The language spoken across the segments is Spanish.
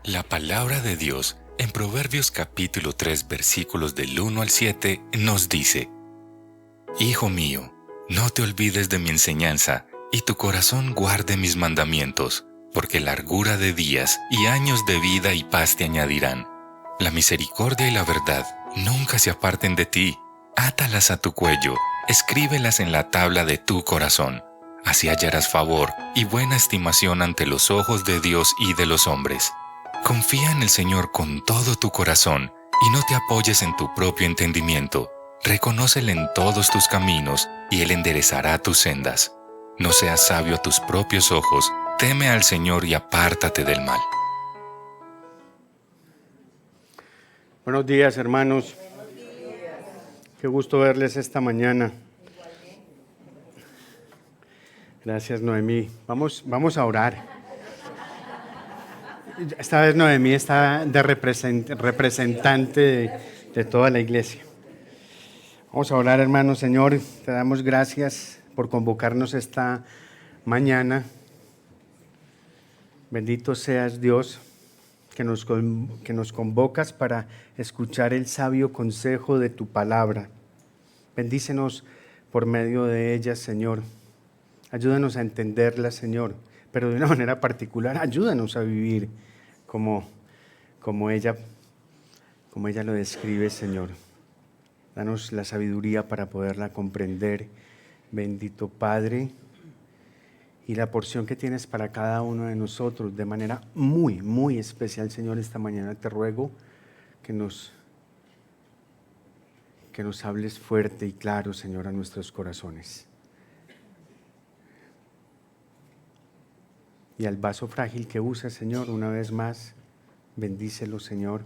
La palabra de Dios en Proverbios capítulo 3 versículos del 1 al 7 nos dice: Hijo mío, no te olvides de mi enseñanza, y tu corazón guarde mis mandamientos, porque largura de días y años de vida y paz te añadirán. La misericordia y la verdad nunca se aparten de ti. Átalas a tu cuello, escríbelas en la tabla de tu corazón. Así hallarás favor y buena estimación ante los ojos de Dios y de los hombres. Confía en el Señor con todo tu corazón y no te apoyes en tu propio entendimiento. Reconócele en todos tus caminos y Él enderezará tus sendas. No seas sabio a tus propios ojos, teme al Señor y apártate del mal. Buenos días, hermanos. Qué gusto verles esta mañana. Gracias, Noemí. Vamos a orar. Esta vez Noemí está de representante de toda la iglesia. Vamos a orar, hermanos. Señor, te damos gracias por convocarnos esta mañana. Bendito seas, Dios, que nos convocas para escuchar el sabio consejo de tu palabra. Bendícenos por medio de ella, Señor. Ayúdanos a entenderla, Señor, pero de una manera particular, ayúdanos a vivir como ella lo describe, Señor. Danos la sabiduría para poderla comprender, bendito Padre, y la porción que tienes para cada uno de nosotros de manera muy, muy especial, Señor. Esta mañana te ruego que nos hables fuerte y claro, Señor, a nuestros corazones. Y al vaso frágil que usas, Señor, una vez más, bendícelo, Señor.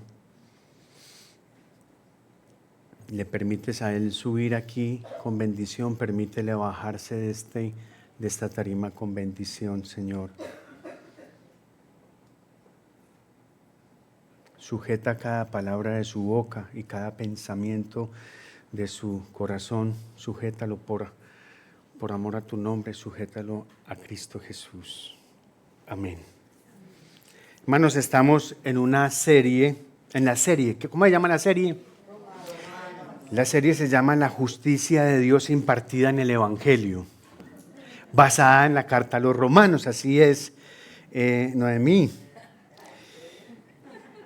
Le permites a Él subir aquí con bendición, permítele bajarse de esta tarima con bendición, Señor. Sujeta cada palabra de su boca y cada pensamiento de su corazón. Sujétalo por amor a tu nombre, sujétalo a Cristo Jesús. Amén. Hermanos, estamos en una serie, ¿cómo se llama la serie? La serie se llama La justicia de Dios impartida en el Evangelio, basada en la carta a los Romanos. Así es, Noemí.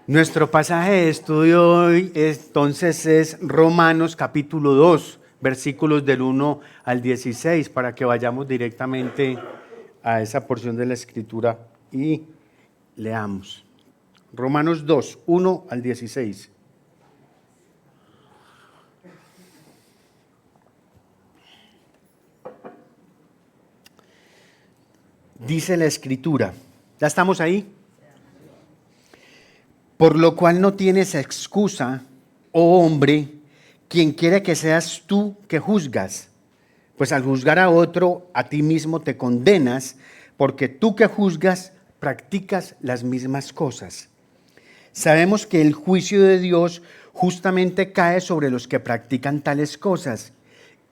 Nuestro pasaje de estudio hoy entonces es Romanos capítulo 2, versículos del 1 al 16, para que vayamos directamente a esa porción de la Escritura y leamos. Romanos 2, 1 al 16. Dice la Escritura, ¿ya estamos ahí? Por lo cual no tienes excusa, oh hombre, quien quiera que seas tú que juzgas. Pues al juzgar a otro, a ti mismo te condenas, porque tú que juzgas practicas las mismas cosas. Sabemos que el juicio de Dios justamente cae sobre los que practican tales cosas.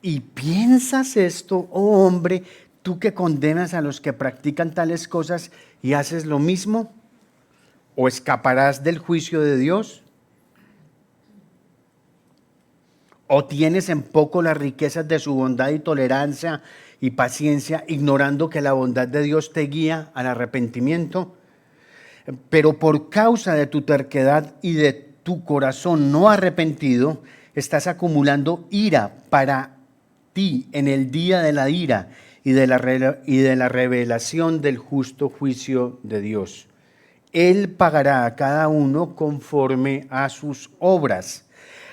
¿Y piensas esto, oh hombre, tú que condenas a los que practican tales cosas y haces lo mismo? ¿O escaparás del juicio de Dios? ¿O tienes en poco las riquezas de su bondad y tolerancia y paciencia, ignorando que la bondad de Dios te guía al arrepentimiento? Pero por causa de tu terquedad y de tu corazón no arrepentido, estás acumulando ira para ti en el día de la ira y de la revelación del justo juicio de Dios. Él pagará a cada uno conforme a sus obras.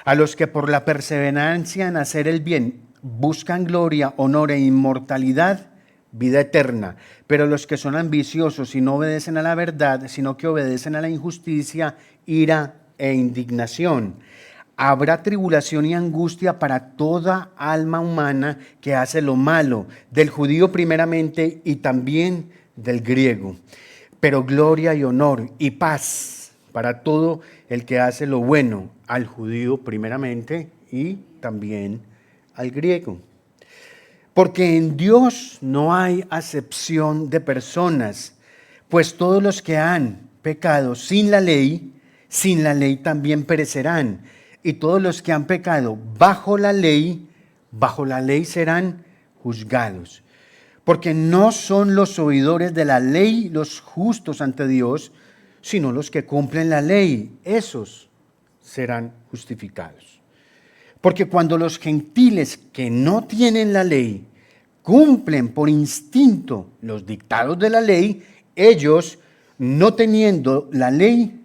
A los que por la perseverancia en hacer el bien buscan gloria, honor e inmortalidad, vida eterna. Pero los que son ambiciosos y no obedecen a la verdad, sino que obedecen a la injusticia, ira e indignación. Habrá tribulación y angustia para toda alma humana que hace lo malo, del judío primeramente y también del griego. Pero gloria y honor y paz para todo el que hace lo bueno, al judío primeramente y también al griego. Porque en Dios no hay acepción de personas, pues todos los que han pecado sin la ley también perecerán. Y todos los que han pecado bajo la ley serán juzgados. Porque no son los oidores de la ley los justos ante Dios, sino los que cumplen la ley. Esos serán justificados. Porque cuando los gentiles que no tienen la ley cumplen por instinto los dictados de la ley, ellos, no teniendo la ley,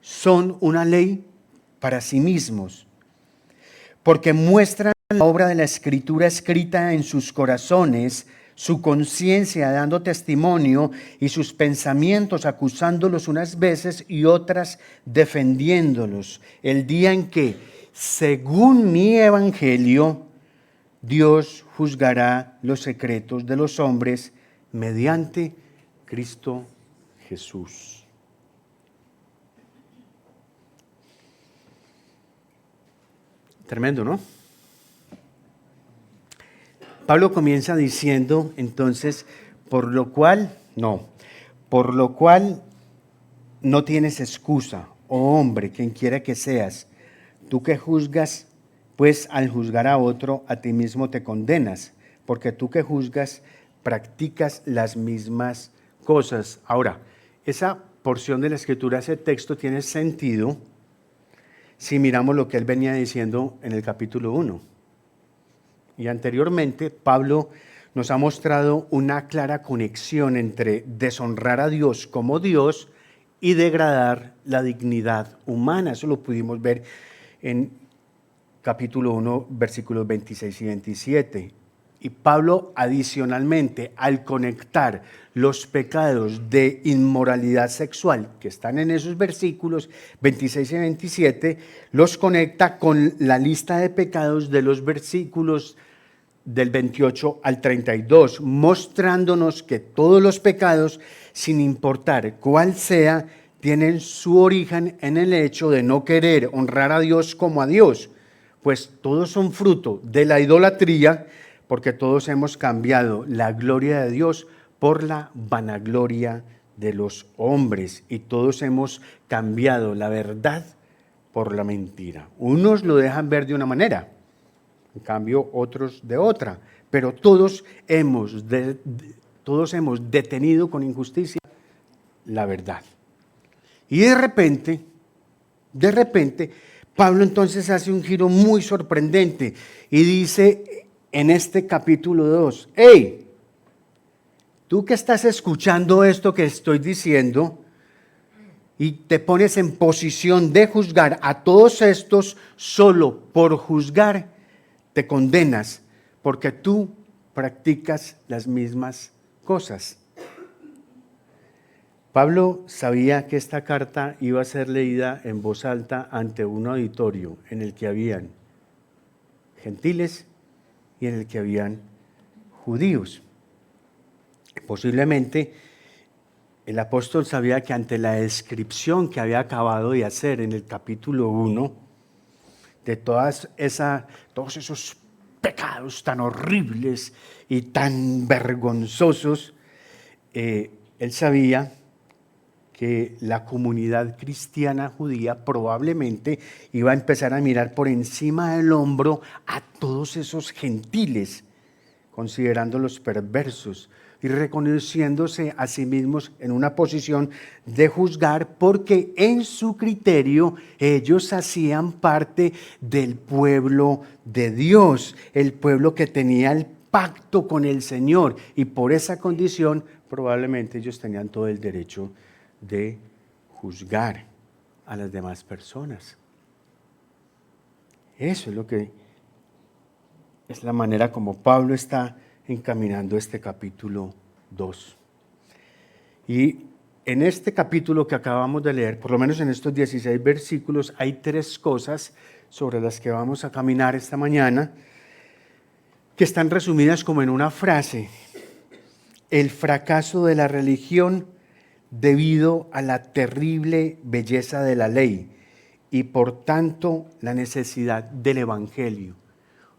son una ley para sí mismos, porque muestran la obra de la Escritura escrita en sus corazones, su conciencia dando testimonio y sus pensamientos acusándolos unas veces y otras defendiéndolos, el día en que, según mi evangelio, Dios juzgará los secretos de los hombres mediante Cristo Jesús. Tremendo, ¿no? Pablo comienza diciendo entonces, por lo cual no tienes excusa, oh hombre, quien quiera que seas, tú que juzgas, pues al juzgar a otro, a ti mismo te condenas, porque tú que juzgas, practicas las mismas cosas. Ahora, esa porción de la Escritura, ese texto tiene sentido si miramos lo que él venía diciendo en el capítulo 1. Y anteriormente, Pablo nos ha mostrado una clara conexión entre deshonrar a Dios como Dios y degradar la dignidad humana. Eso lo pudimos ver en capítulo 1, versículos 26 y 27. Y Pablo, adicionalmente, al conectar los pecados de inmoralidad sexual que están en esos versículos 26 y 27, los conecta con la lista de pecados de los versículos del 28 al 32, mostrándonos que todos los pecados, sin importar cuál sea, tienen su origen en el hecho de no querer honrar a Dios como a Dios, pues todos son fruto de la idolatría, porque todos hemos cambiado la gloria de Dios por la vanagloria de los hombres y todos hemos cambiado la verdad por la mentira. Unos lo dejan ver de una manera, en cambio otros de otra, pero todos hemos detenido con injusticia la verdad. Y de repente, Pablo entonces hace un giro muy sorprendente y dice en este capítulo 2, hey, tú que estás escuchando esto que estoy diciendo y te pones en posición de juzgar a todos estos, solo por juzgar te condenas, porque tú practicas las mismas cosas. Pablo sabía que esta carta iba a ser leída en voz alta ante un auditorio en el que habían gentiles y en el que habían judíos. Posiblemente el apóstol sabía que ante la descripción que había acabado de hacer en el capítulo 1, de todos esos pecados tan horribles y tan vergonzosos, él sabía que la comunidad cristiana judía probablemente iba a empezar a mirar por encima del hombro a todos esos gentiles, considerándolos perversos y reconociéndose a sí mismos en una posición de juzgar, porque en su criterio ellos hacían parte del pueblo de Dios, el pueblo que tenía el pacto con el Señor, y por esa condición probablemente ellos tenían todo el derecho de juzgar a las demás personas. Eso es lo que es la manera como Pablo está encaminando este capítulo 2. Y en este capítulo que acabamos de leer, por lo menos en estos 16 versículos, hay 3 cosas sobre las que vamos a caminar esta mañana, que están resumidas como en una frase: el fracaso de la religión debido a la terrible belleza de la ley y por tanto la necesidad del evangelio.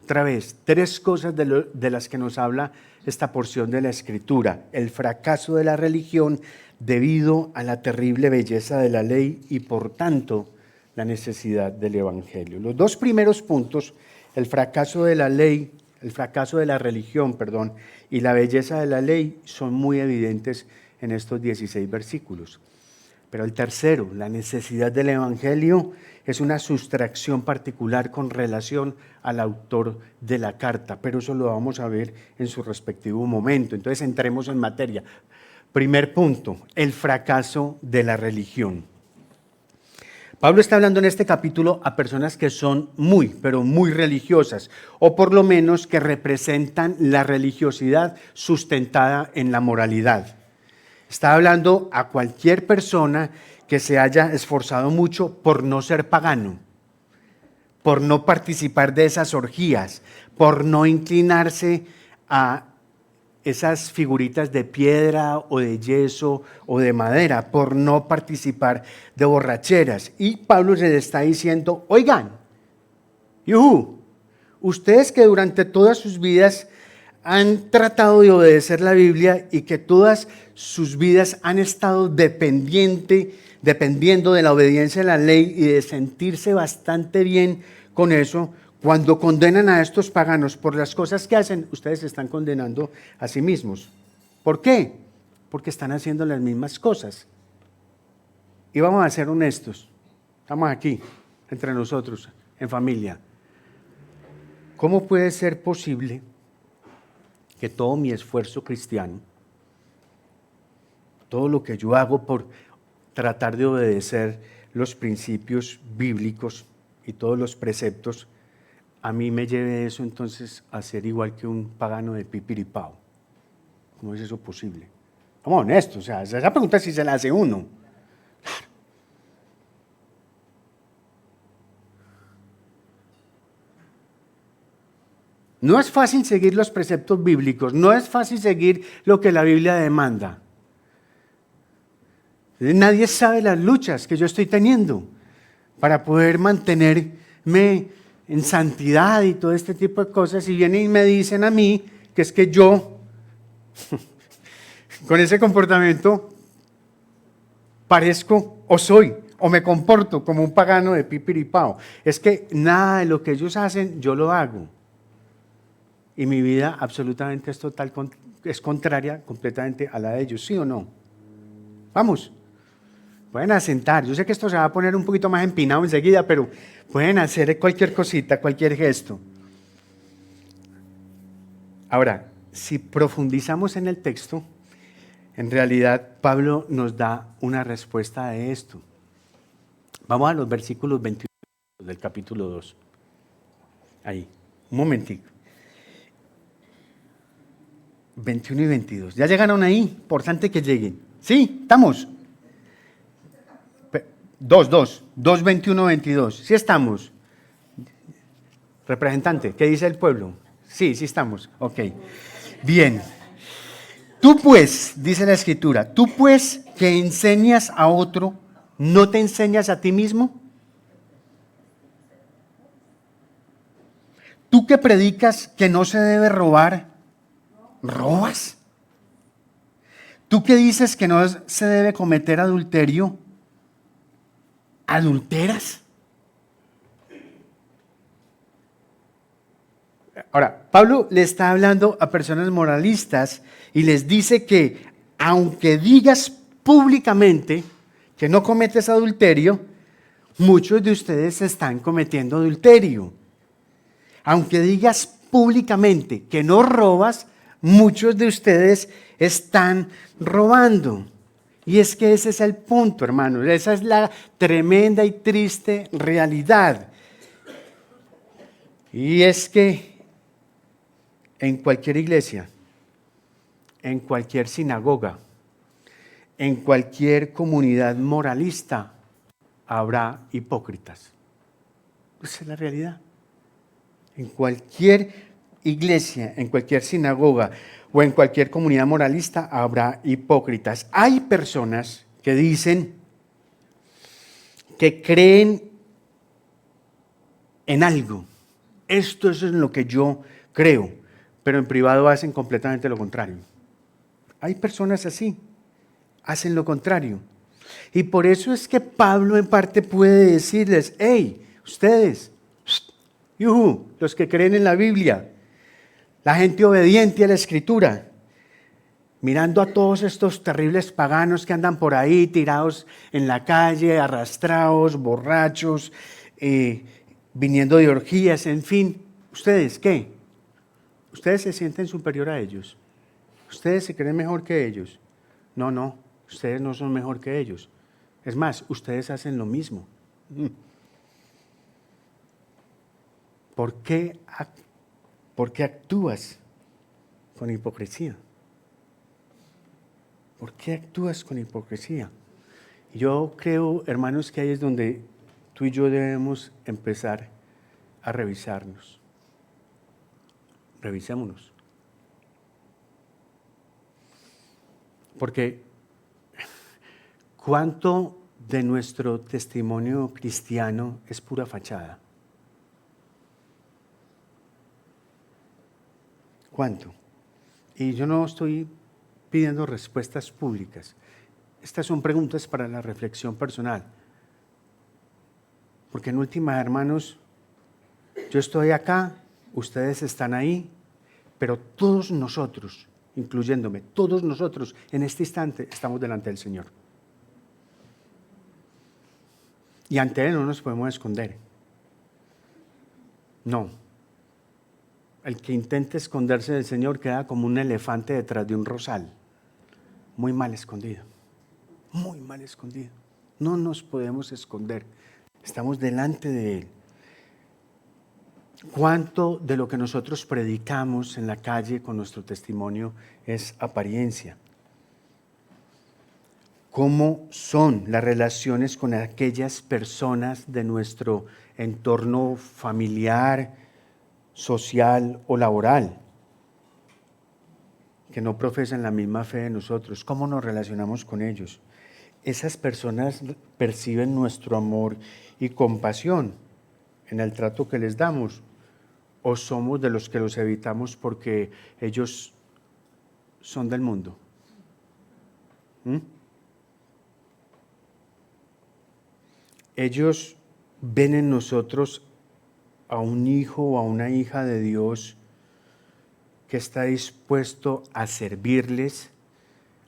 Otra vez, 3 cosas de las que nos habla esta porción de la Escritura: el fracaso de la religión debido a la terrible belleza de la ley y por tanto la necesidad del Evangelio. Los dos primeros puntos, el fracaso de la ley, el fracaso de la religión, perdón, y la belleza de la ley, son muy evidentes en estos 16 versículos. Pero el tercero, la necesidad del Evangelio, es una sustracción particular con relación al autor de la carta, pero eso lo vamos a ver en su respectivo momento. Entonces entremos en materia. Primer punto, el fracaso de la religión. Pablo está hablando en este capítulo a personas que son muy, pero muy religiosas, o por lo menos que representan la religiosidad sustentada en la moralidad. Está hablando a cualquier persona que se haya esforzado mucho por no ser pagano, por no participar de esas orgías, por no inclinarse a esas figuritas de piedra o de yeso o de madera, por no participar de borracheras. Y Pablo les está diciendo: oigan, ustedes que durante todas sus vidas han tratado de obedecer la Biblia y que todas sus vidas han estado dependiendo de la obediencia a la ley y de sentirse bastante bien con eso, cuando condenan a estos paganos por las cosas que hacen, ustedes se están condenando a sí mismos. ¿Por qué? Porque están haciendo las mismas cosas. Y vamos a ser honestos, estamos aquí, entre nosotros, en familia. ¿Cómo puede ser posible que todo mi esfuerzo cristiano, todo lo que yo hago por tratar de obedecer los principios bíblicos y todos los preceptos, a mí me lleve eso entonces a ser igual que un pagano de pipiripao? ¿Cómo es eso posible? Vamos honestos, o sea, esa pregunta sí se la hace uno. Claro. No es fácil seguir los preceptos bíblicos, no es fácil seguir lo que la Biblia demanda. Nadie sabe las luchas que yo estoy teniendo para poder mantenerme en santidad y todo este tipo de cosas, y vienen y me dicen a mí que es que yo, con ese comportamiento, parezco o soy o me comporto como un pagano de pipiripao. Es que nada de lo que ellos hacen, yo lo hago. Y mi vida absolutamente es contraria completamente a la de ellos, ¿sí o no? Vamos, pueden asentar. Yo sé que esto se va a poner un poquito más empinado enseguida, pero pueden hacer cualquier cosita, cualquier gesto. Ahora, si profundizamos en el texto, en realidad Pablo nos da una respuesta a esto. Vamos a los versículos 21 del capítulo 2. Ahí, un momentico. 21 y 22. ¿Ya llegaron ahí? Importante que lleguen. ¿Sí? ¿Estamos? 2, 21, 22. ¿Sí estamos? Representante, ¿qué dice el pueblo? Sí estamos. Ok. Bien. Tú pues, dice la Escritura, tú pues que enseñas a otro, ¿no te enseñas a ti mismo? Tú que predicas que no se debe robar, ¿robas? Tú que dices que no se debe cometer adulterio, ¿adulteras? Ahora, Pablo le está hablando a personas moralistas y les dice que aunque digas públicamente que no cometes adulterio, muchos de ustedes están cometiendo adulterio. Aunque digas públicamente que no robas, muchos de ustedes están robando. Y es que ese es el punto, hermanos. Esa es la tremenda y triste realidad. Y es que en cualquier iglesia, en cualquier sinagoga, en cualquier comunidad moralista, habrá hipócritas. Esa es la realidad. En cualquier iglesia, en cualquier sinagoga o en cualquier comunidad moralista habrá hipócritas. Hay personas que dicen que creen en algo. Esto es en lo que yo creo, pero en privado hacen completamente lo contrario. Hay personas así, hacen lo contrario. Y por eso es que Pablo en parte puede decirles, hey, ustedes, los que creen en la Biblia, la gente obediente a la Escritura, mirando a todos estos terribles paganos que andan por ahí tirados en la calle, arrastrados, borrachos, viniendo de orgías, en fin, ¿ustedes qué? ¿Ustedes se sienten superior a ellos? ¿Ustedes se creen mejor que ellos? No, ustedes no son mejor que ellos. Es más, ustedes hacen lo mismo. ¿Por qué actúas con hipocresía? ¿Por qué actúas con hipocresía? Yo creo, hermanos, que ahí es donde tú y yo debemos empezar a revisarnos. Revisémonos. Porque ¿cuánto de nuestro testimonio cristiano es pura fachada? ¿Cuánto? Y yo no estoy pidiendo respuestas públicas. Estas son preguntas para la reflexión personal. Porque en última, hermanos, yo estoy acá, ustedes están ahí, pero todos nosotros, incluyéndome, todos nosotros en este instante estamos delante del Señor. Y ante Él no nos podemos esconder. No. El que intente esconderse del Señor queda como un elefante detrás de un rosal. Muy mal escondido. Muy mal escondido. No nos podemos esconder. Estamos delante de Él. ¿Cuánto de lo que nosotros predicamos en la calle con nuestro testimonio es apariencia? ¿Cómo son las relaciones con aquellas personas de nuestro entorno familiar, social o laboral que no profesan la misma fe de nosotros? ¿Cómo nos relacionamos con ellos? Esas personas perciben nuestro amor y compasión en el trato que les damos, o somos de los que los evitamos porque ellos son del mundo. Ellos ven en nosotros a un hijo o a una hija de Dios que está dispuesto a servirles,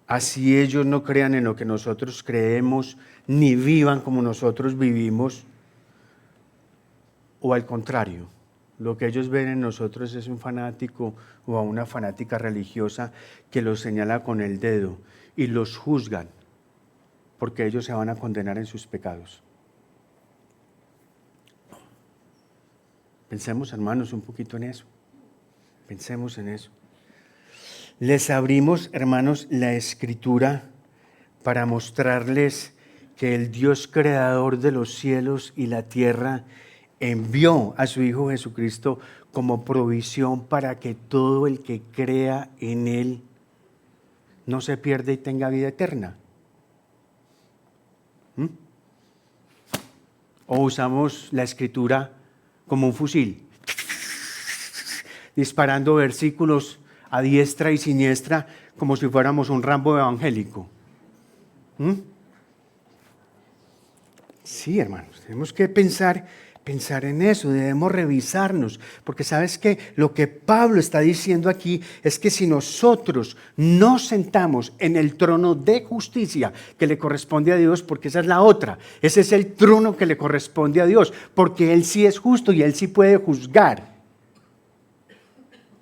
así ellos no crean en lo que nosotros creemos, ni vivan como nosotros vivimos, o al contrario, lo que ellos ven en nosotros es un fanático o a una fanática religiosa que los señala con el dedo y los juzgan, porque ellos se van a condenar en sus pecados. Pensemos, hermanos, un poquito en eso. Pensemos en eso. Les abrimos, hermanos, la Escritura para mostrarles que el Dios creador de los cielos y la tierra envió a su Hijo Jesucristo como provisión para que todo el que crea en Él no se pierda y tenga vida eterna. O usamos la Escritura como un fusil, disparando versículos a diestra y siniestra como si fuéramos un Rambo evangélico. Sí, hermanos, tenemos que pensar en eso, debemos revisarnos, porque sabes que lo que Pablo está diciendo aquí es que si nosotros nos sentamos en el trono de justicia que le corresponde a Dios, porque esa es la otra, ese es el trono que le corresponde a Dios, porque Él sí es justo y Él sí puede juzgar.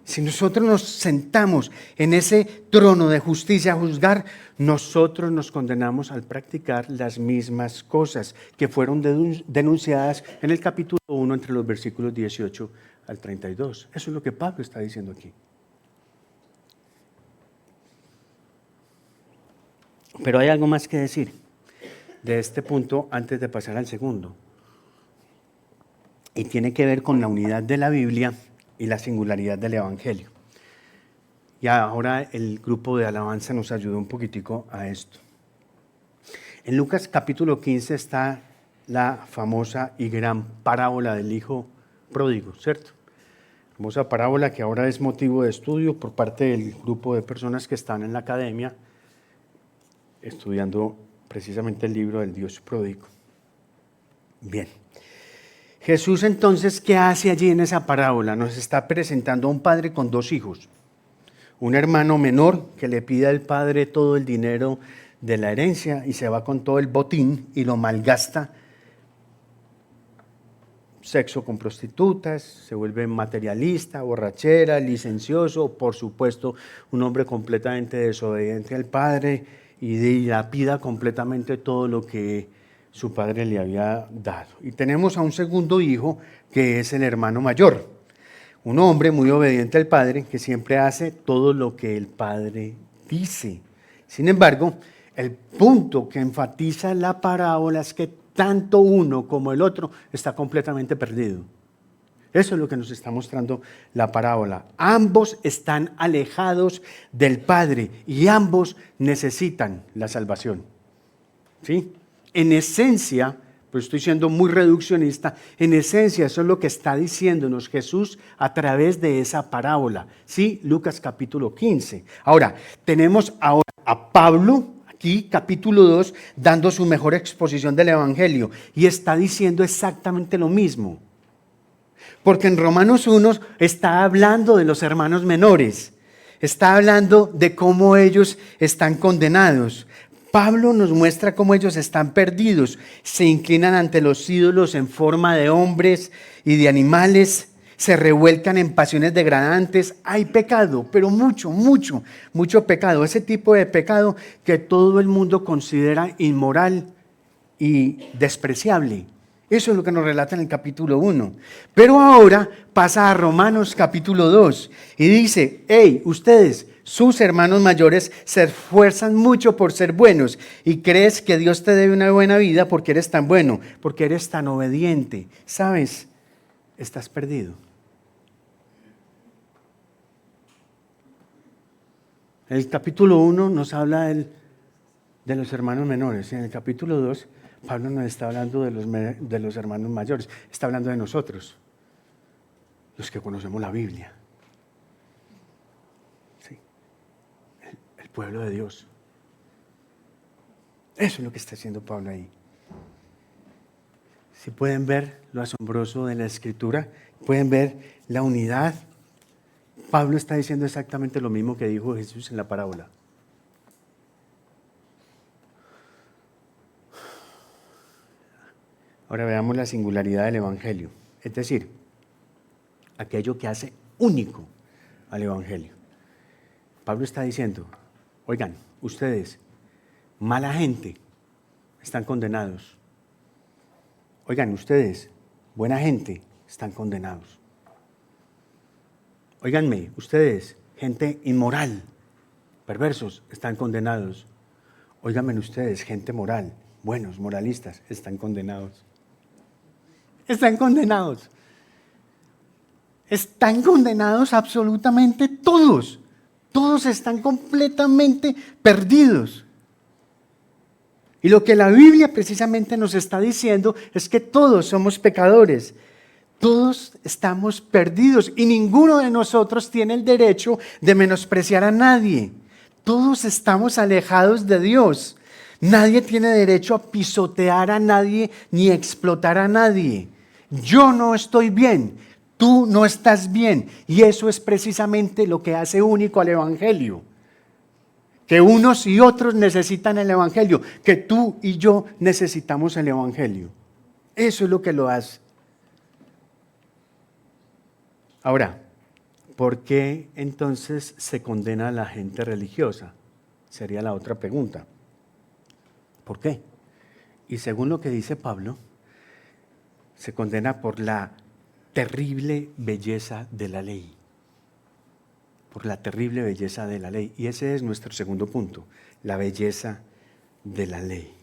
Si nosotros nos sentamos en ese trono de justicia a juzgar, nosotros nos condenamos al practicar las mismas cosas que fueron denunciadas en el capítulo 1 entre los versículos 18 al 32. Eso es lo que Pablo está diciendo aquí. Pero hay algo más que decir de este punto antes de pasar al segundo. Y tiene que ver con la unidad de la Biblia y la singularidad del Evangelio. Y ahora el grupo de alabanza nos ayuda un poquitico a esto. En Lucas capítulo 15 está la famosa y gran parábola del hijo pródigo, ¿cierto? Famosa parábola que ahora es motivo de estudio por parte del grupo de personas que están en la academia estudiando precisamente el libro del Dios pródigo. Bien. Jesús entonces, ¿qué hace allí en esa parábola? Nos está presentando a un padre con dos hijos. Un hermano menor que le pide al padre todo el dinero de la herencia y se va con todo el botín y lo malgasta. Sexo con prostitutas, se vuelve materialista, borrachera, licencioso, por supuesto, un hombre completamente desobediente al padre y dilapida completamente todo lo que su padre le había dado. Y tenemos a un segundo hijo que es el hermano mayor, un hombre muy obediente al padre que siempre hace todo lo que el padre dice. Sin embargo, el punto que enfatiza la parábola es que tanto uno como el otro está completamente perdido. Eso es lo que nos está mostrando la parábola. Ambos están alejados del Padre y ambos necesitan la salvación. ¿Sí? En esencia, pues estoy siendo muy reduccionista, en esencia eso es lo que está diciéndonos Jesús a través de esa parábola. ¿Sí? Lucas capítulo 15. Ahora, tenemos ahora a Pablo, aquí, capítulo 2, dando su mejor exposición del Evangelio. Y está diciendo exactamente lo mismo. Porque en Romanos 1 está hablando de los hermanos menores. Está hablando de cómo ellos están condenados. Pablo nos muestra cómo ellos están perdidos. Se inclinan ante los ídolos en forma de hombres y de animales. Se revuelcan en pasiones degradantes. Hay pecado, pero mucho pecado. Ese tipo de pecado que todo el mundo considera inmoral y despreciable. Eso es lo que nos relata en el capítulo 1. Pero ahora pasa a Romanos capítulo 2 y dice, hey, ustedes, sus hermanos mayores, se esfuerzan mucho por ser buenos y crees que Dios te debe una buena vida porque eres tan bueno, porque eres tan obediente. ¿Sabes? Estás perdido. En el capítulo 1 nos habla de los hermanos menores. En el capítulo 2, Pablo nos está hablando de los hermanos mayores. Está hablando de nosotros, los que conocemos la Biblia. Sí. El pueblo de Dios. Eso es lo que está haciendo Pablo ahí. Si pueden ver lo asombroso de la Escritura, pueden ver la unidad. Pablo está diciendo exactamente lo mismo que dijo Jesús en la parábola. Ahora veamos la singularidad del Evangelio, es decir, aquello que hace único al Evangelio. Pablo está diciendo, oigan, ustedes, mala gente, están condenados. Oigan, ustedes, buena gente, están condenados. Óiganme, ustedes, gente inmoral, perversos, están condenados. Óiganme ustedes, gente moral, buenos, moralistas, están condenados. Están condenados. Están condenados absolutamente todos. Todos están completamente perdidos. Y lo que la Biblia precisamente nos está diciendo es que todos somos pecadores. Todos estamos perdidos y ninguno de nosotros tiene el derecho de menospreciar a nadie. Todos estamos alejados de Dios. Nadie tiene derecho a pisotear a nadie ni explotar a nadie. Yo no estoy bien, tú no estás bien. Y eso es precisamente lo que hace único al Evangelio. Que unos y otros necesitan el Evangelio, que tú y yo necesitamos el Evangelio. Eso es lo que lo hace. Ahora, ¿por qué entonces se condena a la gente religiosa? Sería la otra pregunta. ¿Por qué? Y según lo que dice Pablo, se condena por la terrible belleza de la ley. Por la terrible belleza de la ley. Y ese es nuestro segundo punto, la belleza de la ley.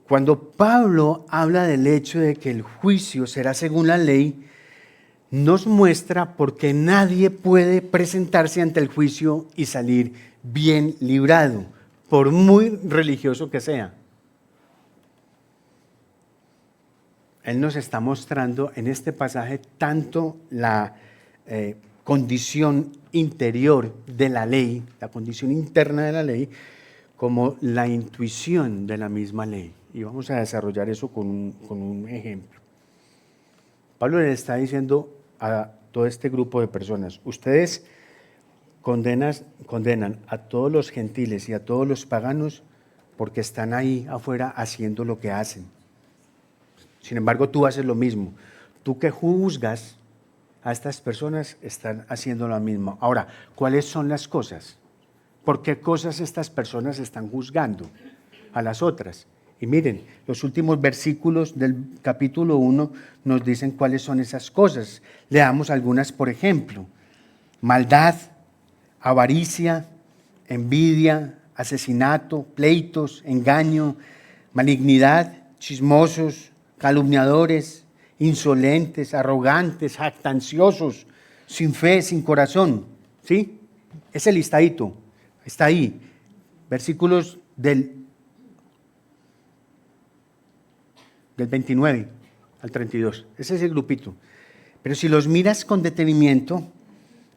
Cuando Pablo habla del hecho de que el juicio será según la ley, nos muestra por qué nadie puede presentarse ante el juicio y salir bien librado, por muy religioso que sea. Él nos está mostrando en este pasaje tanto la condición interior de la ley, la condición interna de la ley, como la intuición de la misma ley. Y vamos a desarrollar eso con un ejemplo. Pablo le está diciendo a todo este grupo de personas, ustedes condenan a todos los gentiles y a todos los paganos porque están ahí afuera haciendo lo que hacen. Sin embargo, tú haces lo mismo. Tú que juzgas a estas personas están haciendo lo mismo. Ahora, ¿cuáles son las cosas? ¿Por qué cosas estas personas están juzgando a las otras? Y miren, los últimos versículos del capítulo 1 nos dicen cuáles son esas cosas. Leamos algunas, por ejemplo. Maldad, avaricia, envidia, asesinato, pleitos, engaño, malignidad, chismosos, calumniadores, insolentes, arrogantes, jactanciosos, sin fe, sin corazón. ¿Sí? Ese listadito está ahí. Versículos del 29 al 32. Ese es el grupito. Pero si los miras con detenimiento,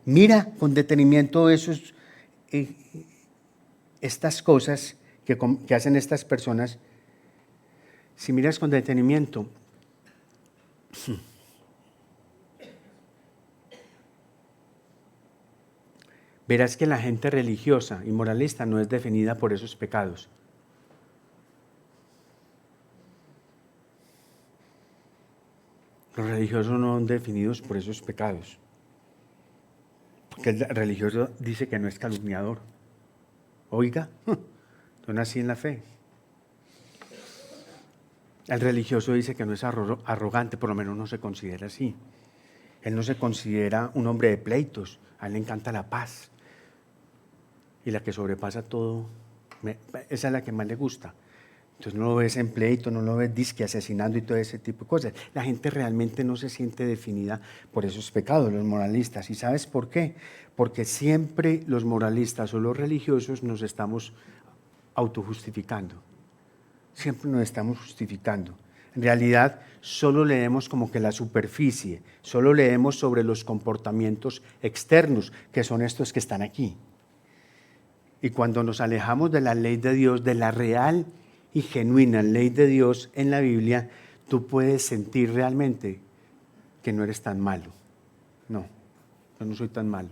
mira con detenimiento estas cosas que hacen estas personas. Si miras con detenimiento, verás que la gente religiosa y moralista no es definida por esos pecados. Los religiosos no son definidos por esos pecados. Porque el religioso dice que no es calumniador. Oiga, yo nací en la fe. El religioso dice que no es arrogante, por lo menos no se considera así. Él no se considera un hombre de pleitos, a él le encanta la paz. Y la que sobrepasa todo, esa es la que más le gusta. Entonces no lo ves en pleito, no lo ves disque asesinando y todo ese tipo de cosas. La gente realmente no se siente definida por esos pecados, los moralistas. ¿Y sabes por qué? Porque siempre los moralistas o los religiosos nos estamos autojustificando. Siempre nos estamos justificando. En realidad, solo leemos como que la superficie, solo leemos sobre los comportamientos externos, que son estos que están aquí. Y cuando nos alejamos de la ley de Dios, de la real y genuina ley de Dios en la Biblia, tú puedes sentir realmente que no eres tan malo. No, yo no soy tan malo.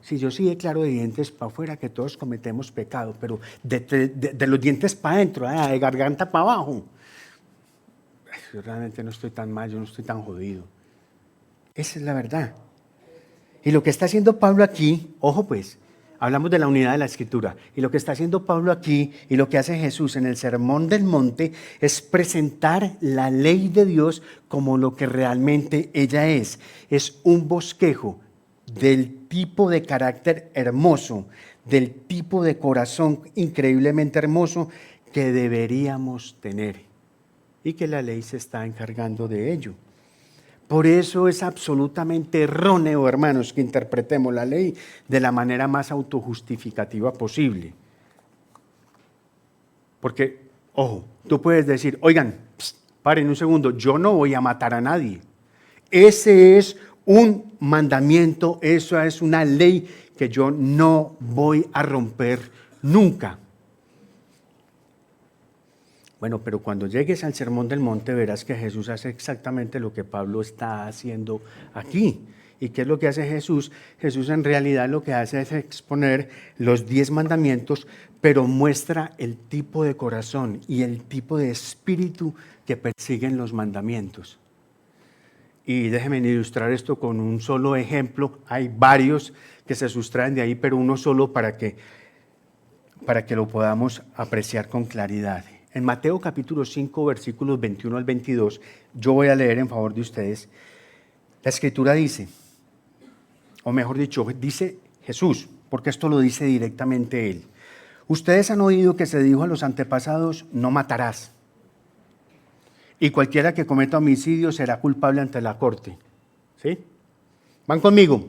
Sí, yo sí declaro de dientes para afuera que todos cometemos pecado, pero de los dientes para adentro, de garganta para abajo, yo realmente no estoy tan mal, yo no estoy tan jodido. Esa es la verdad. Y lo que está haciendo Pablo aquí, ojo pues, hablamos de la unidad de la Escritura, y lo que está haciendo Pablo aquí y lo que hace Jesús en el Sermón del Monte es presentar la ley de Dios como lo que realmente ella es. Es un bosquejo del tipo de carácter hermoso, del tipo de corazón increíblemente hermoso que deberíamos tener y que la ley se está encargando de ello. Por eso es absolutamente erróneo, hermanos, que interpretemos la ley de la manera más autojustificativa posible. Porque, ojo, tú puedes decir, oigan, paren un segundo, yo no voy a matar a nadie. Ese es un mandamiento, eso es una ley que yo no voy a romper nunca. Bueno, pero cuando llegues al Sermón del Monte verás que Jesús hace exactamente lo que Pablo está haciendo aquí. ¿Y qué es lo que hace Jesús? Jesús en realidad lo que hace es exponer los 10 mandamientos, pero muestra el tipo de corazón y el tipo de espíritu que persiguen los mandamientos. Y déjenme ilustrar esto con un solo ejemplo. Hay varios que se sustraen de ahí, pero uno solo para que lo podamos apreciar con claridad. En Mateo capítulo 5, versículos 21 al 22, yo voy a leer en favor de ustedes. La Escritura dice, o mejor dicho, dice Jesús, porque esto lo dice directamente Él. Ustedes han oído que se dijo a los antepasados, no matarás. Y cualquiera que cometa homicidio será culpable ante la corte. ¿Sí? ¿Van conmigo?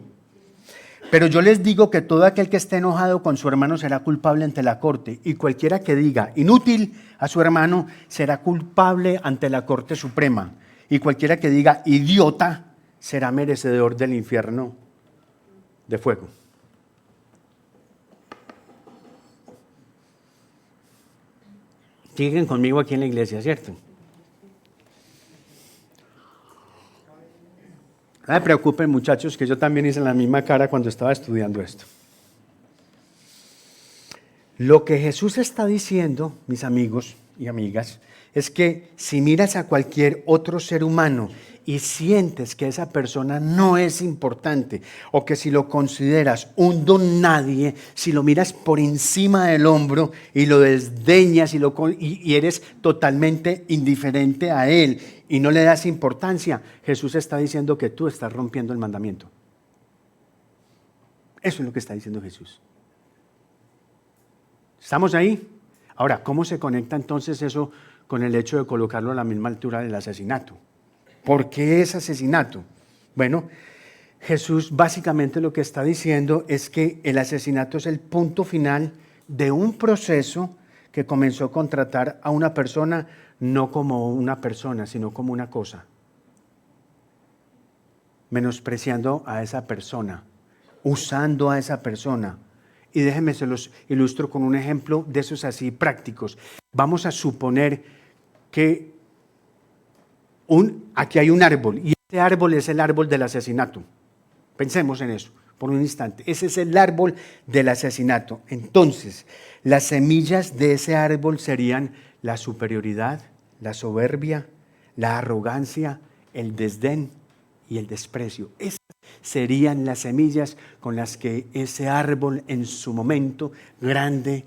Pero yo les digo que todo aquel que esté enojado con su hermano será culpable ante la corte, y cualquiera que diga inútil a su hermano será culpable ante la Corte Suprema, y cualquiera que diga idiota será merecedor del infierno de fuego. Siguen conmigo aquí en la iglesia, ¿cierto? No me preocupen, muchachos, que yo también hice la misma cara cuando estaba estudiando esto. Lo que Jesús está diciendo, mis amigos y amigas, es que si miras a cualquier otro ser humano y sientes que esa persona no es importante, o que si lo consideras un don nadie, si lo miras por encima del hombro y lo desdeñas y eres totalmente indiferente a él y no le das importancia, Jesús está diciendo que tú estás rompiendo el mandamiento. Eso es lo que está diciendo Jesús. ¿Estamos ahí? Ahora, ¿cómo se conecta entonces eso con el hecho de colocarlo a la misma altura del asesinato? ¿Por qué es asesinato? Bueno, Jesús básicamente lo que está diciendo es que el asesinato es el punto final de un proceso que comenzó con tratar a una persona no como una persona, sino como una cosa, menospreciando a esa persona, usando a esa persona. Y déjenme se los ilustro con un ejemplo de esos así prácticos. Vamos a suponer que aquí hay un árbol y este árbol es el árbol del asesinato. Pensemos en eso por un instante. Ese es el árbol del asesinato. Entonces, las semillas de ese árbol serían la superioridad, la soberbia, la arrogancia, el desdén y el desprecio. Esas serían las semillas con las que ese árbol en su momento grande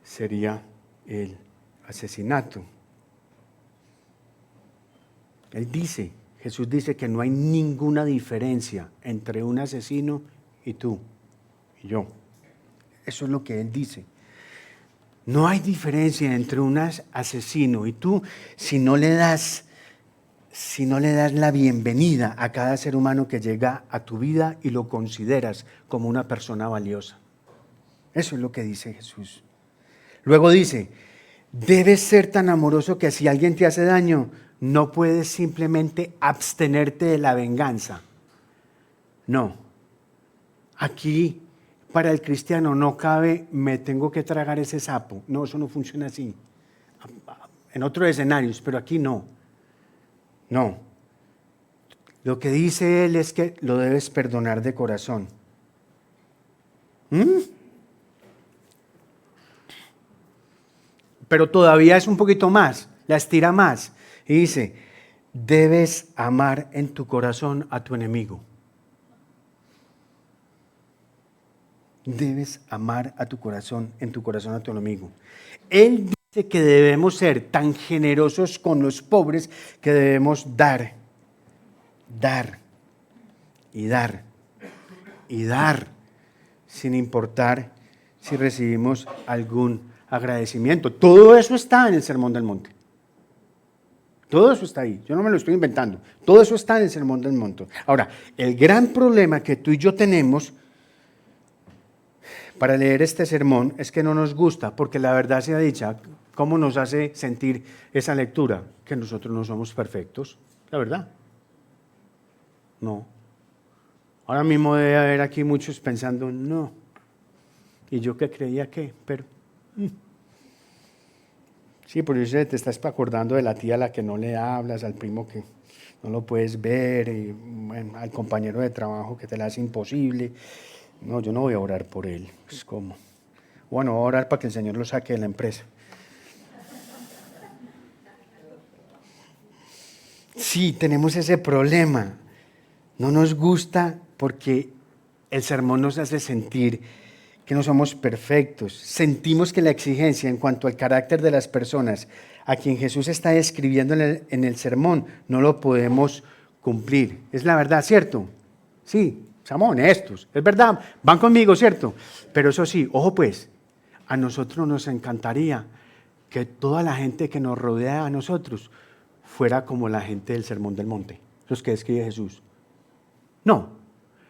sería el asesinato. Jesús dice que no hay ninguna diferencia entre un asesino y tú y yo. Eso es lo que Él dice. No hay diferencia entre un asesino y tú si no le das la bienvenida a cada ser humano que llega a tu vida y lo consideras como una persona valiosa. Eso es lo que dice Jesús. Luego dice, debes ser tan amoroso que si alguien te hace daño, no puedes simplemente abstenerte de la venganza. No. Aquí, para el cristiano, no cabe, me tengo que tragar ese sapo. No, eso no funciona así. En otros escenarios, pero aquí no. No. Lo que dice él es que lo debes perdonar de corazón. Pero todavía es un poquito más, la estira más. Y dice, debes amar en tu corazón a tu enemigo. Debes amar a tu corazón, en tu corazón a tu enemigo. Él dice que debemos ser tan generosos con los pobres que debemos dar y dar y dar, sin importar si recibimos algún agradecimiento. Todo eso está en el Sermón del Monte. Todo eso está ahí, yo no me lo estoy inventando. Todo eso está en el Sermón del Monte. Ahora, el gran problema que tú y yo tenemos para leer este sermón es que no nos gusta, porque la verdad sea dicha, ¿cómo nos hace sentir esa lectura? Que nosotros no somos perfectos, la verdad. No. Ahora mismo debe haber aquí muchos pensando, no. Y yo que creía que, pero... Sí, por eso te estás acordando de la tía a la que no le hablas, al primo que no lo puedes ver, y, bueno, al compañero de trabajo que te la hace imposible. No, yo no voy a orar por él. Pues, ¿cómo? Bueno, voy a orar para que el Señor lo saque de la empresa. Sí, tenemos ese problema. No nos gusta porque el sermón nos hace sentir que no somos perfectos. Sentimos que la exigencia en cuanto al carácter de las personas a quien Jesús está describiendo en el sermón no lo podemos cumplir. Es la verdad, ¿cierto? Sí, seamos honestos. Es verdad, van conmigo, ¿cierto? Pero eso sí, ojo pues, a nosotros nos encantaría que toda la gente que nos rodea a nosotros fuera como la gente del Sermón del Monte, los que describe Jesús. No,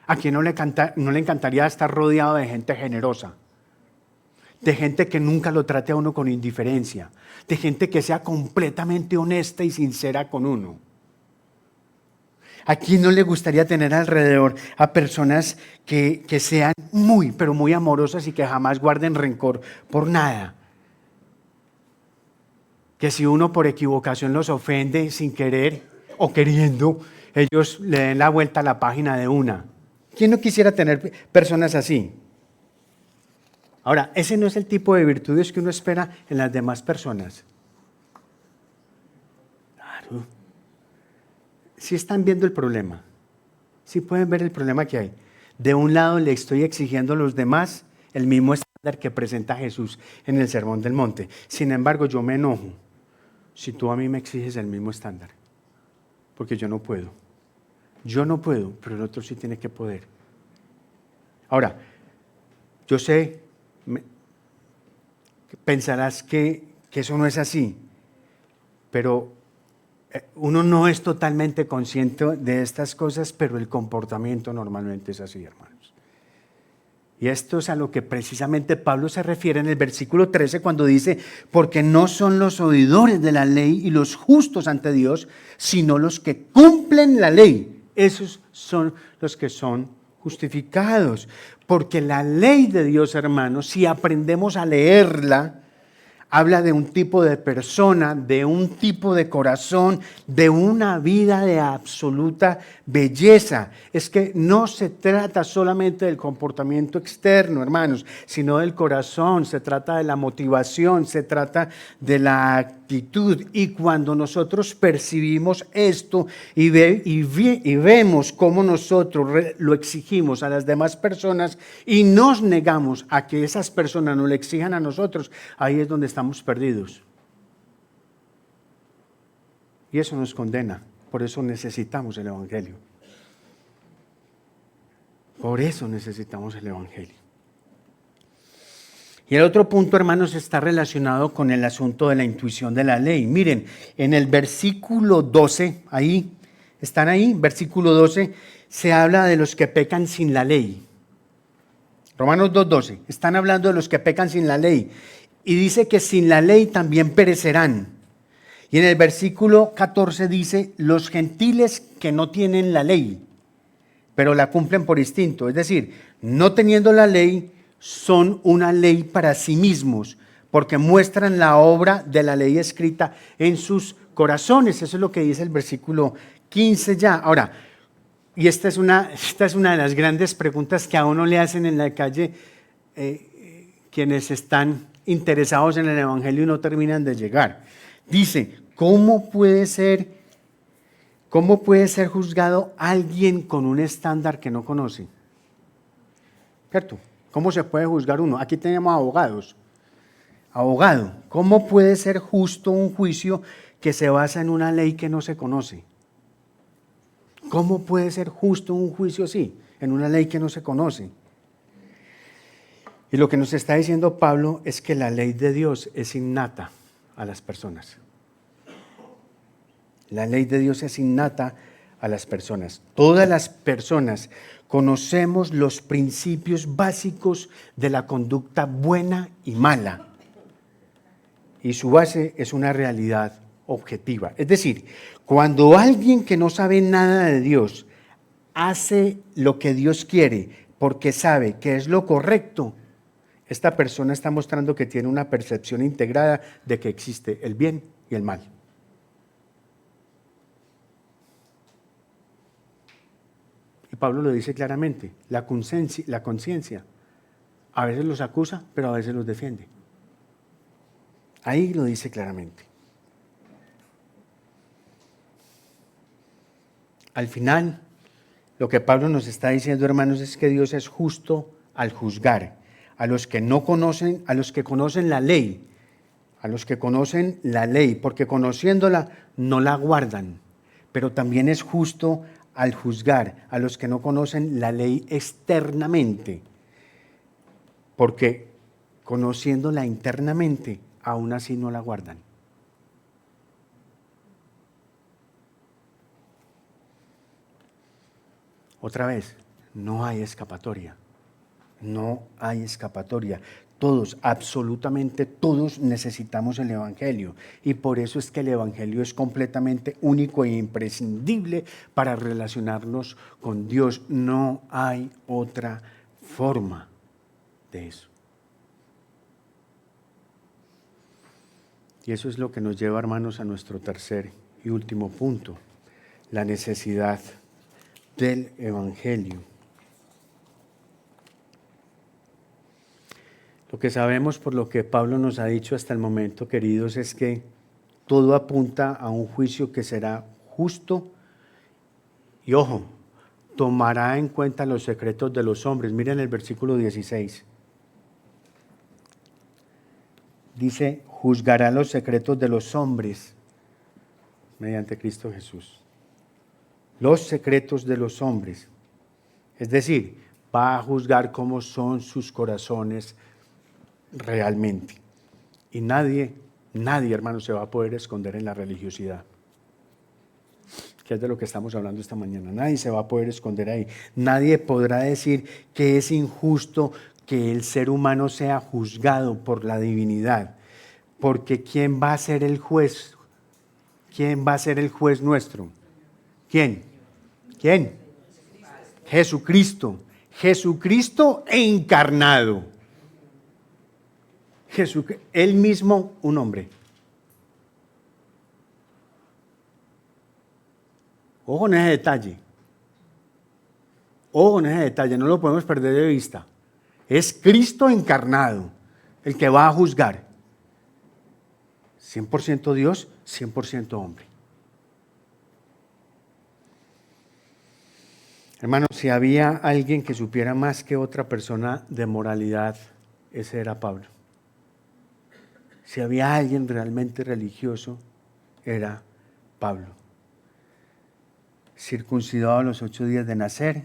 ¿A quién no le encantaría estar rodeado de gente generosa? De gente que nunca lo trate a uno con indiferencia, de gente que sea completamente honesta y sincera con uno. ¿A quién no le gustaría tener alrededor a personas que sean muy, pero muy amorosas y que jamás guarden rencor por nada? Que si uno por equivocación los ofende sin querer o queriendo, ellos le den la vuelta a la página de una. ¿Quién no quisiera tener personas así? Ahora, ese no es el tipo de virtudes que uno espera en las demás personas. Claro. Si están viendo el problema, si pueden ver el problema que hay. De un lado le estoy exigiendo a los demás el mismo estándar que presenta Jesús en el Sermón del Monte. Sin embargo, yo me enojo si tú a mí me exiges el mismo estándar, porque yo no puedo. Yo no puedo, pero el otro sí tiene que poder. Ahora, yo sé, pensarás que eso no es así, pero uno no es totalmente consciente de estas cosas, pero el comportamiento normalmente es así, hermanos. Y esto es a lo que precisamente Pablo se refiere en el versículo 13 cuando dice, porque no son los oidores de la ley y los justos ante Dios, sino los que cumplen la ley. Esos son los que son justificados. Porque la ley de Dios, hermanos, si aprendemos a leerla, habla de un tipo de persona, de un tipo de corazón, de una vida de absoluta belleza. Es que no se trata solamente del comportamiento externo, hermanos, sino del corazón, se trata de la motivación, se trata de la actitud. Y cuando nosotros percibimos esto y vemos cómo nosotros lo exigimos a las demás personas y nos negamos a que esas personas nos lo exijan a nosotros, ahí es donde estamos perdidos. Y eso nos condena. Por eso necesitamos el Evangelio. Por eso necesitamos el Evangelio. Y el otro punto, hermanos, está relacionado con el asunto de la intuición de la ley. Miren, en el versículo 12, están ahí, versículo 12, se habla de los que pecan sin la ley. Romanos 2:12, están hablando de los que pecan sin la ley. Y dice que sin la ley también perecerán. Y en el versículo 14 dice, los gentiles que no tienen la ley, pero la cumplen por instinto. Es decir, no teniendo la ley, son una ley para sí mismos, porque muestran la obra de la ley escrita en sus corazones. Eso es lo que dice el versículo 15 ya. Ahora, y esta es una de las grandes preguntas que a uno le hacen en la calle quienes están interesados en el Evangelio y no terminan de llegar. Dice, ¿cómo puede ser juzgado alguien con un estándar que no conoce? ¿Cierto? ¿Cómo se puede juzgar uno? Aquí tenemos abogados. Abogado, ¿cómo puede ser justo un juicio que se basa en una ley que no se conoce? ¿Cómo puede ser justo un juicio así, en una ley que no se conoce? Y lo que nos está diciendo Pablo es que la ley de Dios es innata a las personas. La ley de Dios es innata a las personas. Todas las personas conocemos los principios básicos de la conducta buena y mala. Y su base es una realidad objetiva. Es decir, cuando alguien que no sabe nada de Dios hace lo que Dios quiere porque sabe que es lo correcto, esta persona está mostrando que tiene una percepción integrada de que existe el bien y el mal. Y Pablo lo dice claramente, la conciencia a veces los acusa, pero a veces los defiende. Ahí lo dice claramente. Al final, lo que Pablo nos está diciendo, hermanos, es que Dios es justo al juzgar a los que no conocen, a los que conocen la ley, porque conociéndola no la guardan, pero también es justo al juzgar a los que no conocen la ley externamente, porque conociéndola internamente, aún así no la guardan. Otra vez, no hay escapatoria. No hay escapatoria. Todos, absolutamente todos necesitamos el Evangelio. Y por eso es que el Evangelio es completamente único e imprescindible para relacionarnos con Dios. No hay otra forma de eso. Y eso es lo que nos lleva, hermanos, a nuestro tercer y último punto, la necesidad del Evangelio. Lo que sabemos por lo que Pablo nos ha dicho hasta el momento, queridos, es que todo apunta a un juicio que será justo y, ojo, tomará en cuenta los secretos de los hombres. Miren el versículo 16. Dice, juzgará los secretos de los hombres mediante Cristo Jesús. Los secretos de los hombres. Es decir, va a juzgar cómo son sus corazones realmente. Y nadie, hermano, se va a poder esconder en la religiosidad, que es de lo que estamos hablando esta mañana. Nadie se va a poder esconder ahí. Nadie podrá decir que es injusto que el ser humano sea juzgado por la divinidad, porque ¿quién va a ser el juez? ¿Quién va a ser el juez nuestro? ¿Quién? Jesucristo. Jesucristo encarnado. Él mismo, un hombre. Ojo en ese detalle. Ojo en ese detalle, no lo podemos perder de vista. Es Cristo encarnado el que va a juzgar. 100% Dios, 100% hombre. Hermanos, si había alguien que supiera más que otra persona de moralidad, ese era Pablo. Si había alguien realmente religioso, era Pablo. Circuncidado a los 8 días de nacer,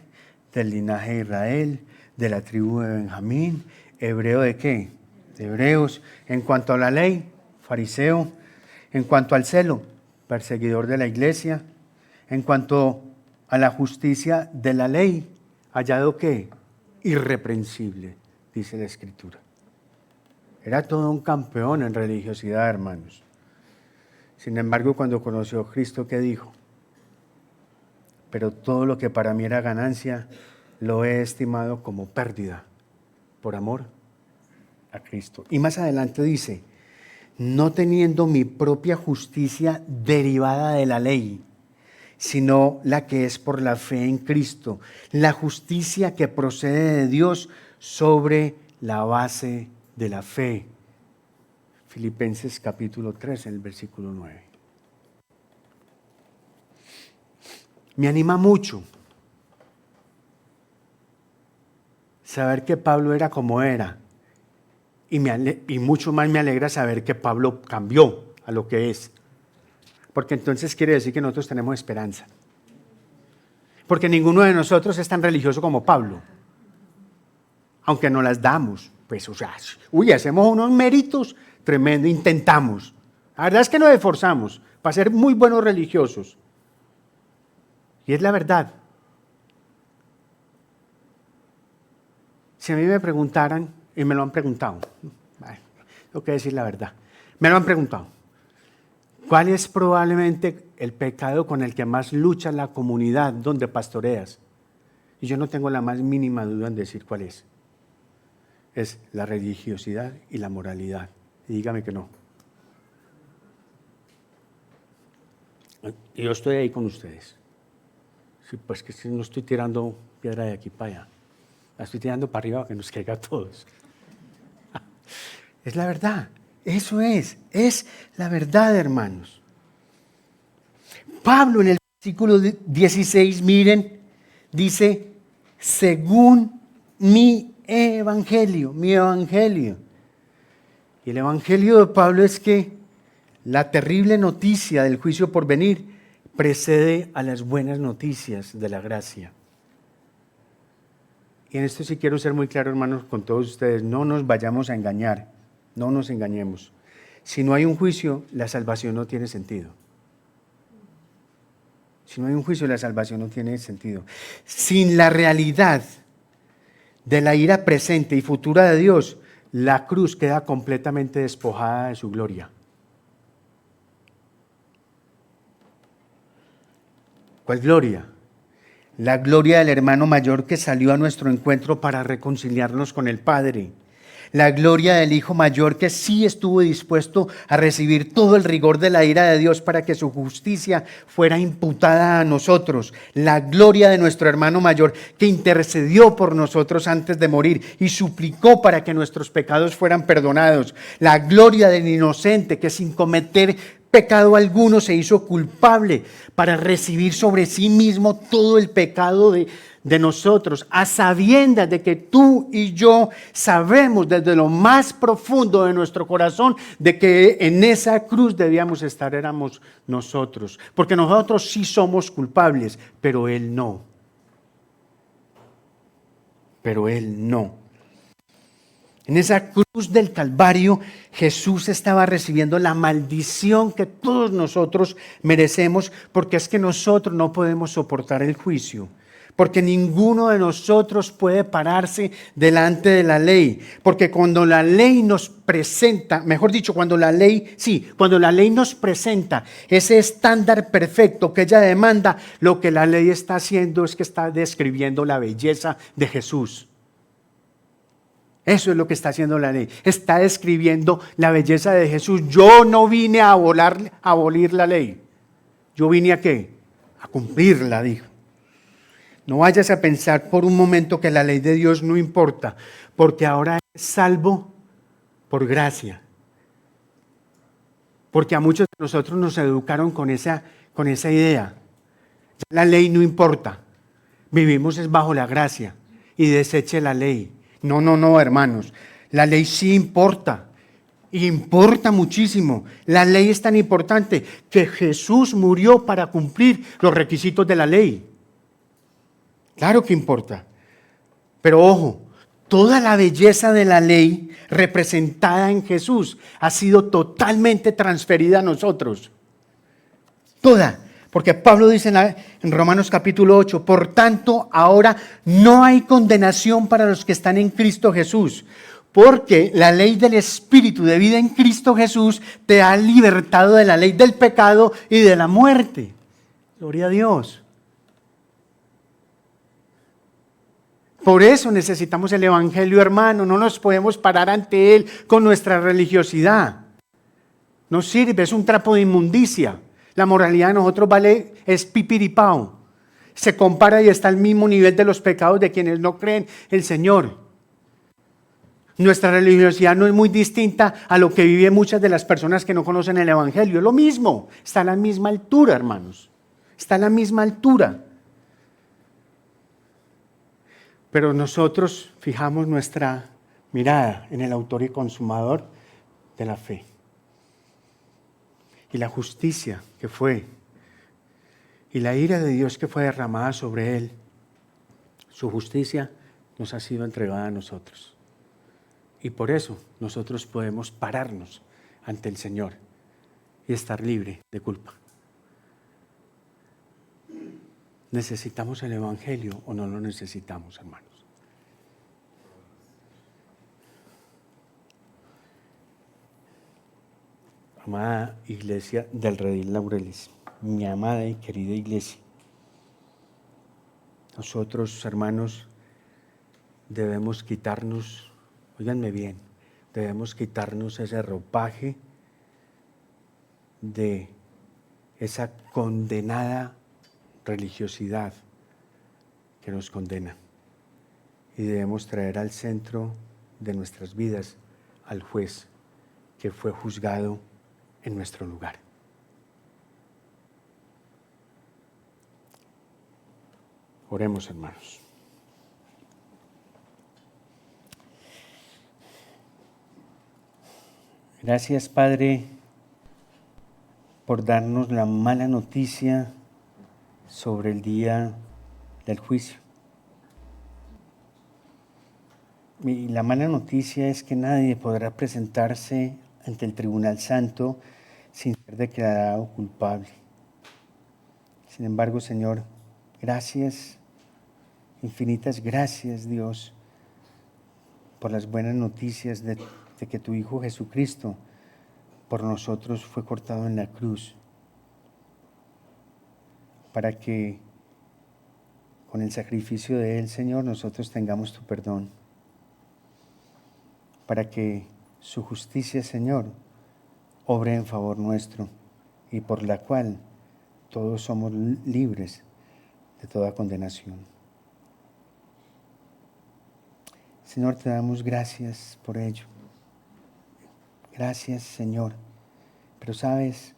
del linaje de Israel, de la tribu de Benjamín, hebreo ¿de qué? De hebreos. En cuanto a la ley, fariseo. En cuanto al celo, perseguidor de la iglesia. En cuanto a la justicia de la ley, hallado ¿qué? Irreprensible, dice la Escritura. Era todo un campeón en religiosidad, hermanos. Sin embargo, cuando conoció a Cristo, ¿qué dijo? Pero todo lo que para mí era ganancia, lo he estimado como pérdida, por amor a Cristo. Y más adelante dice, no teniendo mi propia justicia derivada de la ley, sino la que es por la fe en Cristo, la justicia que procede de Dios sobre la base de la fe. Filipenses capítulo 3, en el versículo 9. Me anima mucho saber que Pablo era como era, y mucho más me alegra saber que Pablo cambió a lo que es, porque entonces quiere decir que nosotros tenemos esperanza, porque ninguno de nosotros es tan religioso como Pablo, aunque no las damos, pues o sea, hacemos unos méritos tremendos, intentamos, la verdad es que nos esforzamos para ser muy buenos religiosos, y es la verdad. Si a mí me preguntaran, y me lo han preguntado, tengo que decir la verdad, me lo han preguntado, ¿cuál es probablemente el pecado con el que más lucha la comunidad donde pastoreas? Y yo no tengo la más mínima duda en decir cuál es. Es la religiosidad y la moralidad. Y dígame que no. Y yo estoy ahí con ustedes. Sí, pues que no estoy tirando piedra de aquí para allá. La estoy tirando para arriba para que nos caiga a todos. Es la verdad. Eso es la verdad, hermanos. Pablo en el versículo 16, miren, dice, según mi evangelio. Y el evangelio de Pablo es que la terrible noticia del juicio por venir precede a las buenas noticias de la gracia. Y en esto sí quiero ser muy claro, hermanos, con todos ustedes, no nos vayamos a engañar, no nos engañemos. Si no hay un juicio, la salvación no tiene sentido. Si no hay un juicio, la salvación no tiene sentido. Sin la realidad de la ira presente y futura de Dios, la cruz queda completamente despojada de su gloria. ¿Cuál gloria? La gloria del hermano mayor que salió a nuestro encuentro para reconciliarnos con el Padre. La gloria del hijo mayor que sí estuvo dispuesto a recibir todo el rigor de la ira de Dios para que su justicia fuera imputada a nosotros. La gloria de nuestro hermano mayor que intercedió por nosotros antes de morir y suplicó para que nuestros pecados fueran perdonados. La gloria del inocente que sin cometer pecado alguno se hizo culpable para recibir sobre sí mismo todo el pecado de nosotros, a sabiendas de que tú y yo sabemos desde lo más profundo de nuestro corazón de que en esa cruz debíamos estar, éramos nosotros, porque nosotros sí somos culpables, pero Él no. Pero Él no. En esa cruz del Calvario, Jesús estaba recibiendo la maldición que todos nosotros merecemos, porque es que nosotros no podemos soportar el juicio, porque ninguno de nosotros puede pararse delante de la ley, porque cuando la ley nos presenta, mejor dicho, cuando la ley nos presenta ese estándar perfecto que ella demanda, lo que la ley está haciendo es que está describiendo la belleza de Jesús. Eso es lo que está haciendo la ley. Está describiendo la belleza de Jesús. Yo no vine a abolir la ley. Yo vine a ¿qué? A cumplirla, dijo. No vayas a pensar por un momento que la ley de Dios no importa, porque ahora es salvo por gracia. Porque a muchos de nosotros nos educaron con esa idea. La ley no importa. Vivimos es bajo la gracia y deseche la ley. No, hermanos. La ley sí importa. Importa muchísimo. La ley es tan importante que Jesús murió para cumplir los requisitos de la ley. Claro que importa. Pero ojo, toda la belleza de la ley representada en Jesús ha sido totalmente transferida a nosotros. Toda. Porque Pablo dice en Romanos capítulo 8, por tanto, ahora no hay condenación para los que están en Cristo Jesús, porque la ley del Espíritu de vida en Cristo Jesús te ha libertado de la ley del pecado y de la muerte. Gloria a Dios. Por eso necesitamos el Evangelio, hermano. No nos podemos parar ante él con nuestra religiosidad. No sirve, es un trapo de inmundicia. La moralidad de nosotros es pipiripao. Se compara y está al mismo nivel de los pecados de quienes no creen en el Señor. Nuestra religiosidad no es muy distinta a lo que viven muchas de las personas que no conocen el Evangelio. Es lo mismo, está a la misma altura, hermanos. Está a la misma altura. Pero nosotros fijamos nuestra mirada en el autor y consumador de la fe. Y la justicia que fue, y la ira de Dios que fue derramada sobre él, su justicia nos ha sido entregada a nosotros. Y por eso nosotros podemos pararnos ante el Señor y estar libre de culpa. ¿Necesitamos el Evangelio o no lo necesitamos, hermanos? Amada iglesia del Redil Laureles, mi amada y querida iglesia, nosotros, hermanos, debemos quitarnos, óiganme bien, debemos quitarnos ese ropaje de esa condenada religiosidad que nos condena y debemos traer al centro de nuestras vidas al juez que fue juzgado en nuestro lugar. Oremos, hermanos. Gracias, Padre, por darnos la mala noticia sobre el día del juicio. Y la mala noticia es que nadie podrá presentarse ante el Tribunal Santo sin ser declarado culpable. Sin embargo, Señor, gracias, infinitas gracias, Dios, por las buenas noticias de que tu Hijo Jesucristo por nosotros fue cortado en la cruz, para que con el sacrificio de Él, Señor, nosotros tengamos tu perdón, para que su justicia, Señor, obre en favor nuestro y por la cual todos somos libres de toda condenación. Señor, te damos gracias por ello. Gracias, Señor. Pero sabes,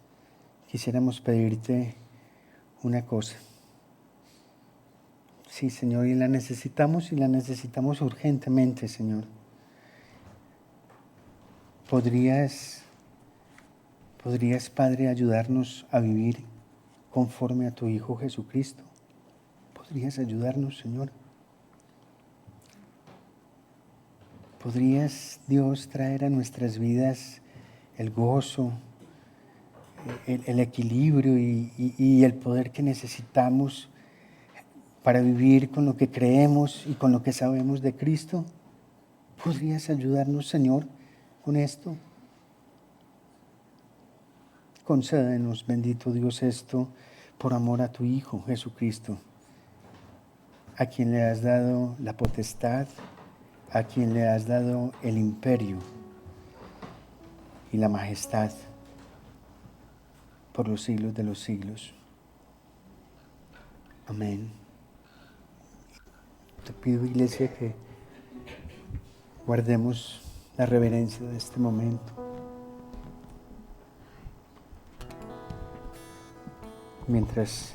quisiéramos pedirte una cosa. Sí, Señor, y la necesitamos urgentemente, Señor. ¿Podrías, Padre, ayudarnos a vivir conforme a tu Hijo Jesucristo? ¿Podrías ayudarnos, Señor? ¿Podrías, Dios, traer a nuestras vidas el gozo, el equilibrio y el poder que necesitamos para vivir con lo que creemos y con lo que sabemos de Cristo? ¿Podrías ayudarnos, Señor, con esto? Concédenos, bendito Dios, esto por amor a tu Hijo Jesucristo, a quien le has dado la potestad, a quien le has dado el imperio y la majestad por los siglos de los siglos. Amén. Te pido, Iglesia, que guardemos la reverencia de este momento. Mientras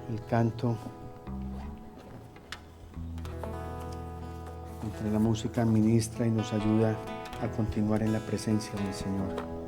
el canto, mientras la música ministra y nos ayuda a continuar en la presencia del Señor.